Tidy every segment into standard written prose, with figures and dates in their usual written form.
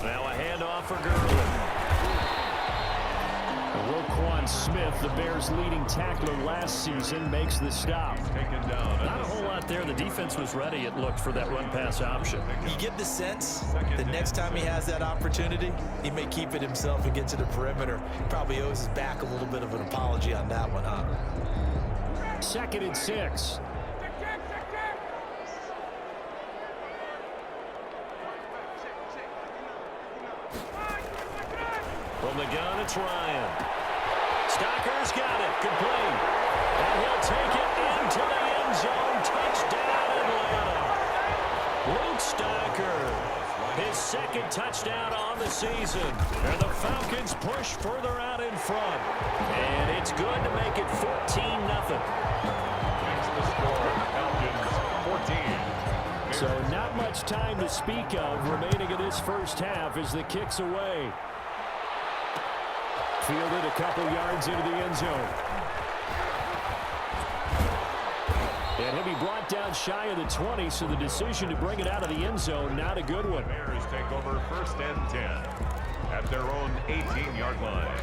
Now a handoff for Gurley. Roquan Smith, the Bears' leading tackler last season, makes the stop. Not a whole lot there. The defense was ready, it looked, for that run-pass option. You get the sense the next time he has that opportunity, he may keep it himself and get to the perimeter. Probably owes his back a little bit of an apology on that one, huh? 2nd and 6. From the gun, it's Ryan. Stocker's got it. Complete. And he'll take it into the end zone. Touchdown, Atlanta. Luke Stocker, his 2nd touchdown on the season. And the Falcons push further out in front. And it's good to make it 14-0. Makes the score, Falcons 14. So not much time to speak of remaining in this first half as the kick's away. Fielded a couple yards into the end zone. And he'll be brought down shy of the 20, so the decision to bring it out of the end zone, not a good one. Bears take over 1st and 10 at their own 18-yard line.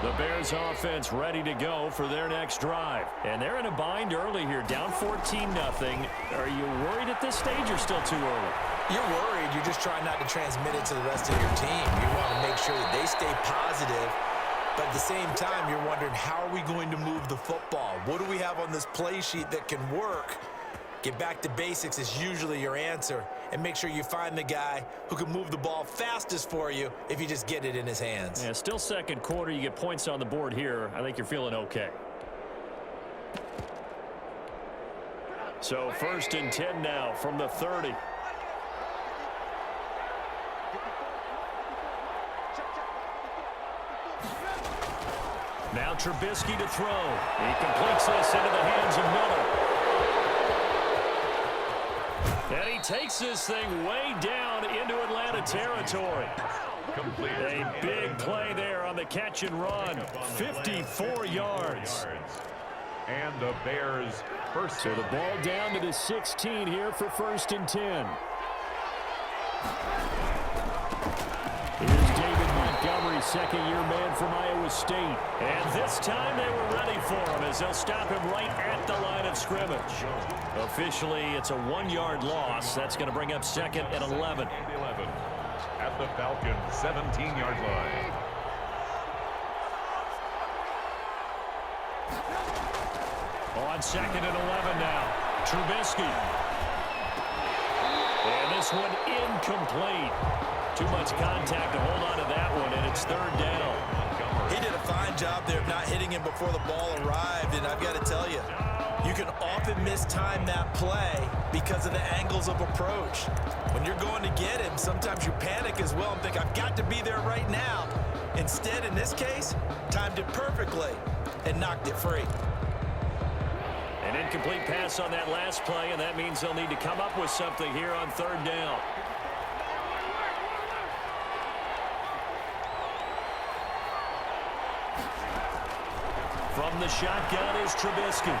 The Bears offense ready to go for their next drive. And they're in a bind early here, down 14-0. Are you worried at this stage or still too early? You're worried. You're just trying not to transmit it to the rest of your team. You want to make sure that they stay positive. But at the same time, you're wondering, how are we going to move the football? What do we have on this play sheet that can work? Get back to basics is usually your answer. And make sure you find the guy who can move the ball fastest for you if you just get it in his hands. Yeah, still 2nd quarter. You get points on the board here. I think you're feeling okay. So 1st and 10 now from the 30. Now Trubisky to throw. He completes this into the hands of Miller. And he takes this thing way down into Atlanta territory. A big play there on the catch and run. 54 yards. And the Bears first. So the ball down to the 16 here for 1st and 10. Here's David Montgomery, 2nd-year man from Iowa State. And this time they were ready for him as they'll stop him right at the line of scrimmage. Officially, it's a 1-yard loss. That's going to bring up 2nd and 11. At the Falcons' 17-yard line. On 2nd and 11 now. Trubisky. And this one incomplete. Too much contact to hold on to that one, and it's 3rd down. He did a fine job there of not hitting him before the ball arrived, and I've got to tell you, you can often mistime that play because of the angles of approach. When you're going to get him, sometimes you panic as well and think, I've got to be there right now. Instead, in this case, timed it perfectly and knocked it free. An incomplete pass on that last play, and that means they'll need to come up with something here on 3rd down. From the shotgun is Trubisky.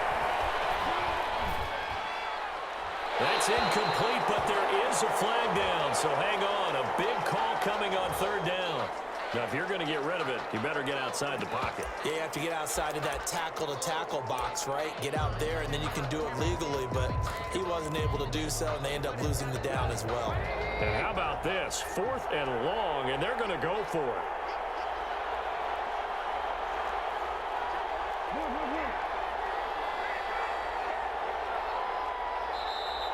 That's incomplete, but there is a flag down, so hang on. A big call coming on 3rd down. Now, if you're going to get rid of it, you better get outside the pocket. Yeah, you have to get outside of that tackle-to-tackle box, right? Get out there, and then you can do it legally, but he wasn't able to do so, and they end up losing the down as well. And how about this? 4th and long, and they're going to go for it.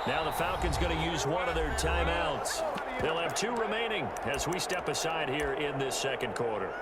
Now the Falcons going to use one of their timeouts. They'll have 2 remaining as we step aside here in this 2nd quarter.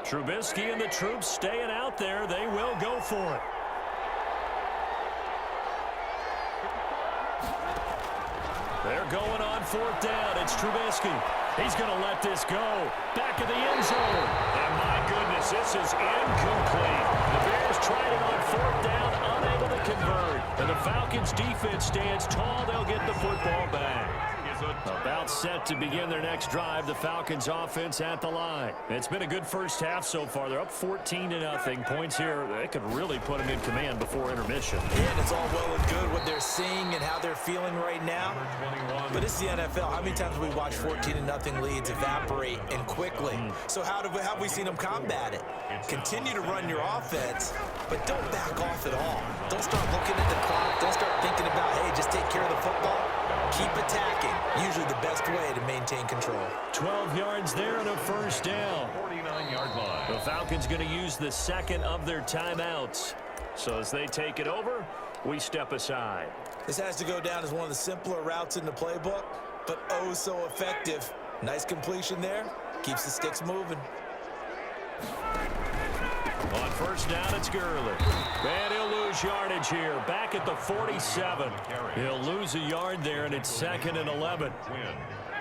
Trubisky and the troops staying out there. They will go for it. They're going on fourth down. It's Trubisky. He's going to let this go. Back of the end zone. And my goodness, this is incomplete. The Bears tried it on fourth down, unable to convert. And the Falcons defense stands tall. They'll get the football back. About set to begin their next drive. The Falcons offense at the line. It's been a good first half so far. They're up 14-0. Points here, they could really put them in command before intermission. Yeah, and it's all well and good what they're seeing and how they're feeling right now. But it's the NFL. How many times have we watched 14-0 leads evaporate and quickly? So how have we seen them combat it? Continue to run your offense, but don't back off at all. Don't start looking at the clock. Don't start thinking about, hey, just take care of the football. Keep attacking. Usually the best way to maintain control. 12 yards there and a first down. 49-yard line. The Falcons going to use the second of their timeouts. So as they take it over, we step aside. This has to go down as one of the simpler routes in the playbook, but oh so effective. Nice completion there. Keeps the sticks moving. On first down, it's Gurley. And he'll lose yardage here. Back at the 47. He'll lose a yard there, and it's 2nd and 11.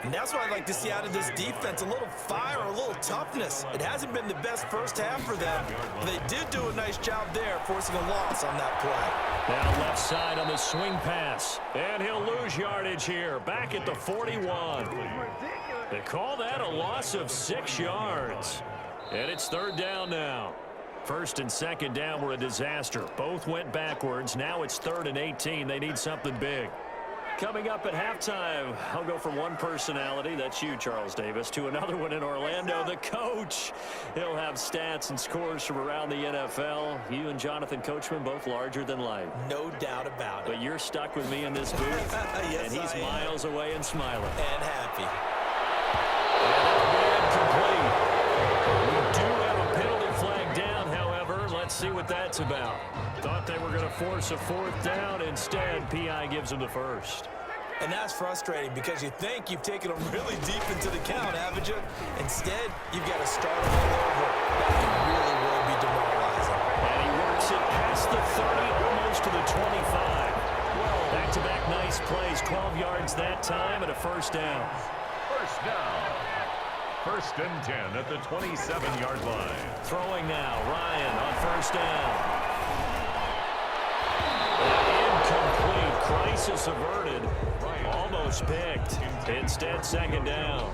And that's what I'd like to see out of this defense. A little fire, a little toughness. It hasn't been the best first half for them. But they did do a nice job there, forcing a loss on that play. Now left side on the swing pass. And he'll lose yardage here. Back at the 41. They call that a loss of 6 yards. And it's third down now. First and second down were a disaster. Both went backwards. Now it's 3rd and 18. They need something big. Coming up at halftime, I'll go from one personality, that's you, Charles Davis, to another one in Orlando, the coach. He'll have stats and scores from around the NFL. You and Jonathan Coachman both larger than life. No doubt about it. But you're stuck with me in this booth, yes, and he's miles away and smiling. And happy. And incomplete. We do have a penalty flag down, however. Let's see what that's about. Thought they were going to force a fourth down. Instead, P.I. gives them the first. And that's frustrating because you think you've taken them really deep into the count, haven't you? Instead, you've got to start them all over. That can really, really be demoralizing. And he works it past the 30, almost to the 25. Back-to-back nice plays, 12 yards that time, and a first down. First down. 1st and 10 at the 27-yard line. Throwing now, Ryan on first down. Incomplete. Crisis averted. Almost picked. Instead, 2nd down.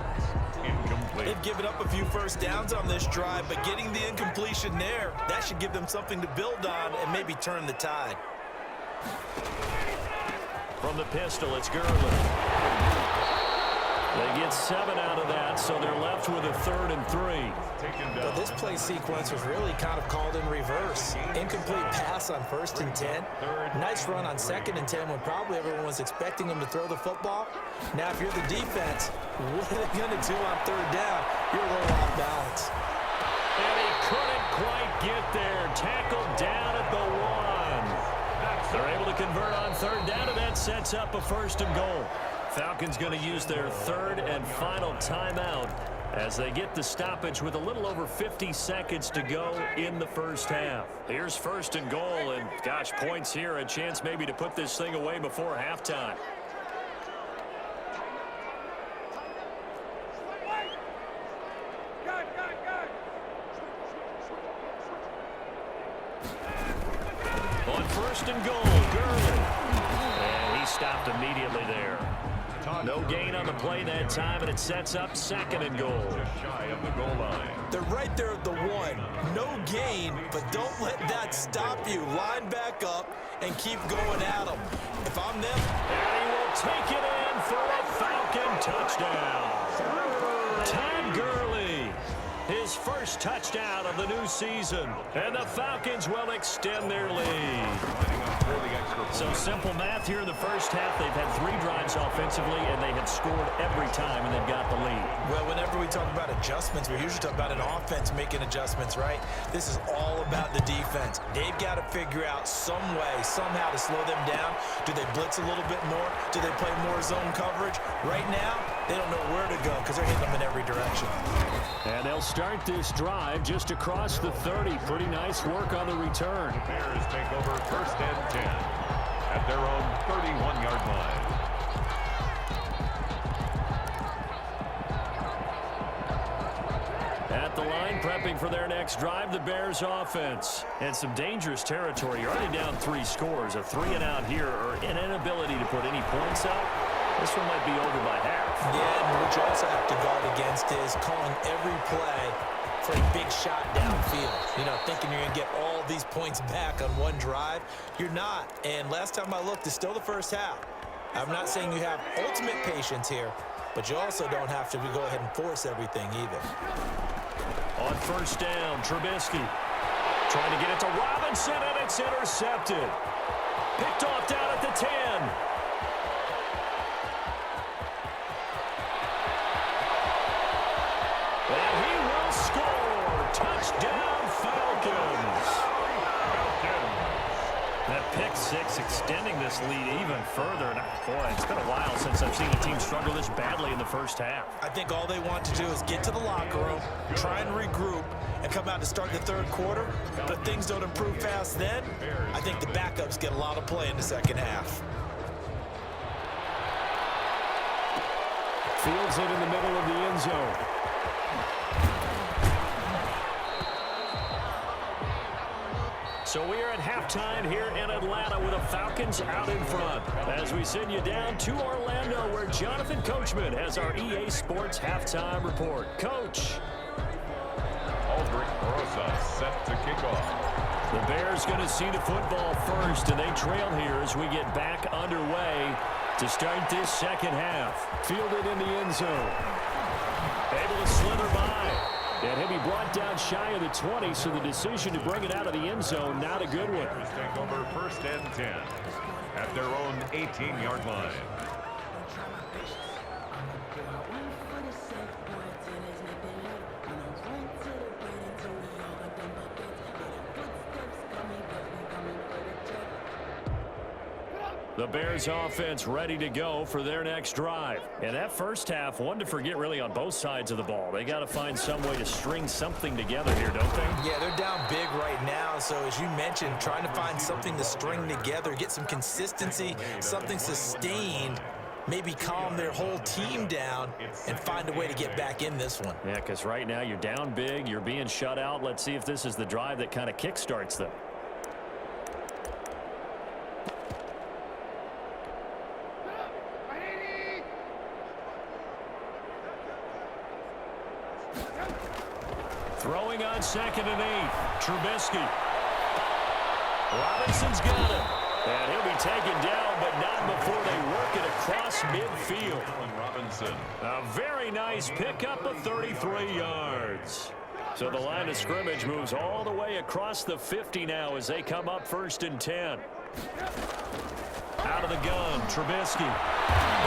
Incomplete. They've given up a few first downs on this drive, but getting the incompletion there, that should give them something to build on and maybe turn the tide. From the pistol, it's Gurley. They get 7 out of that, so they're left with a 3rd and 3. But this play sequence was really kind of called in reverse. Incomplete pass on 1st and 10. Nice run on 2nd and 10 when probably everyone was expecting them to throw the football. Now, if you're the defense, what are they going to do on 3rd down? You're a little off balance. And he couldn't quite get there. Tackled down at the 1. They're able to convert on 3rd down, and that sets up a 1st and goal. Falcons going to use their 3rd and final timeout as they get the stoppage with a little over 50 seconds to go in the first half. Here's 1st and goal, and gosh, points here, a chance maybe to put this thing away before halftime. On 1st and goal, Gurley. And he stopped immediately there. No gain on the play that time, and it sets up 2nd and goal. Just shy of the goal line. They're right there at the 1. No gain, but don't let that stop you. Line back up and keep going at them. If I'm them, And he will take it in for a Falcon touchdown. Todd Gurley, his first touchdown of the new season. And the Falcons will extend their lead. So simple math here in the first half. They've had 3 drives offensively, and they have scored every time, and they've got the lead. well, whenever we talk about adjustments, we usually talk about an offense making adjustments, right? This is all about the defense. They've got to figure out some way, somehow to slow them down. Do they blitz a little bit more? Do they play more zone coverage? Right now, they don't know where to go because they're hitting them in every direction. And they'll start this drive just across the 30. Pretty nice work on the return. The Bears take over 1st and 10 at their own 31-yard line. At the line, prepping for their next drive, the Bears offense. And some dangerous territory. You're already down 3 scores. A 3-and-out here, or an inability to put any points up. This one might be over by half. Yeah, and what you also have to guard against is calling every play for a big shot downfield. You know, thinking you're going to get all these points back on one drive. You're not. And last time I looked, it's still the first half. I'm not saying you have ultimate patience here, but you also don't have to go ahead and force everything either. On 1st down, Trubisky trying to get it to Robinson, and it's intercepted. Picked off down at the 10. And he will score. Touchdown, Falcons. That pick six extending this lead even further. And boy, it's been a while since I've seen a team struggle this badly in the first half. I think all they want to do is get to the locker room, try and regroup, and come out to start the 3rd quarter. But if things don't improve fast then, I think the backups get a lot of play in the 2nd half. Fields it in the middle of the end zone. So we are at halftime here in Atlanta with the Falcons out in front. As we send you down to Orlando, where Jonathan Coachman has our EA Sports halftime report. Coach. Aldrich Rosa set to kick off. The Bears going to see the football first, and they trail here as we get back underway to start this 2nd half. Fielded in the end zone. Able to slither by. And he'll be brought down shy of the 20, so the decision to bring it out of the end zone, not a good one. Bears take over 1st and 10 at their own 18-yard line. The Bears offense ready to go for their next drive. And that first half, one to forget really on both sides of the ball. They got to find some way to string something together here, don't they? Yeah, they're down big right now. So as you mentioned, trying to find something to string together, get some consistency, something sustained, maybe calm their whole team down and find a way to get back in this one. Yeah, because right now you're down big, you're being shut out. Let's see if this is the drive that kind of kickstarts them. Throwing on 2nd and 8. Trubisky. Robinson's got him. And he'll be taken down, but not before they work it across midfield. Robinson. A very nice pickup of 33 yards. So the line of scrimmage moves all the way across the 50 now as they come up 1st and 10. Out of the gun, Trubisky.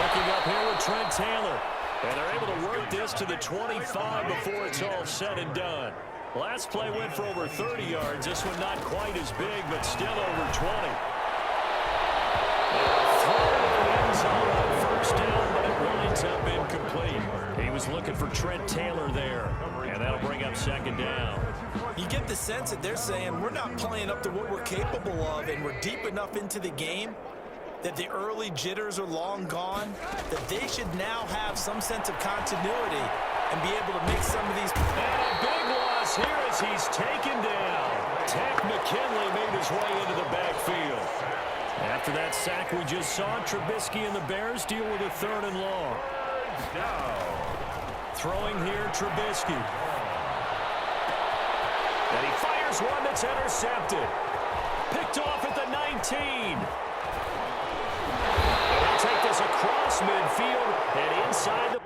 Looking up here with Trent Taylor. And they're able to work this to the 25 before it's all said and done. Last play went for over 30 yards. This one not quite as big, but still over 20. End zone on 1st down, but it winds up incomplete. He was looking for Trent Taylor there, and that'll bring up 2nd down. You get the sense that they're saying we're not playing up to what we're capable of, and we're deep enough into the game that the early jitters are long gone, that they should now have some sense of continuity and be able to make some of these. And a big loss here as he's taken down. Tack McKinley made his way into the backfield. After that sack we just saw, Trubisky and the Bears deal with a 3rd and long. Throwing here, Trubisky. And he fires one that's intercepted. Picked off at the 19. They'll take this across midfield and inside the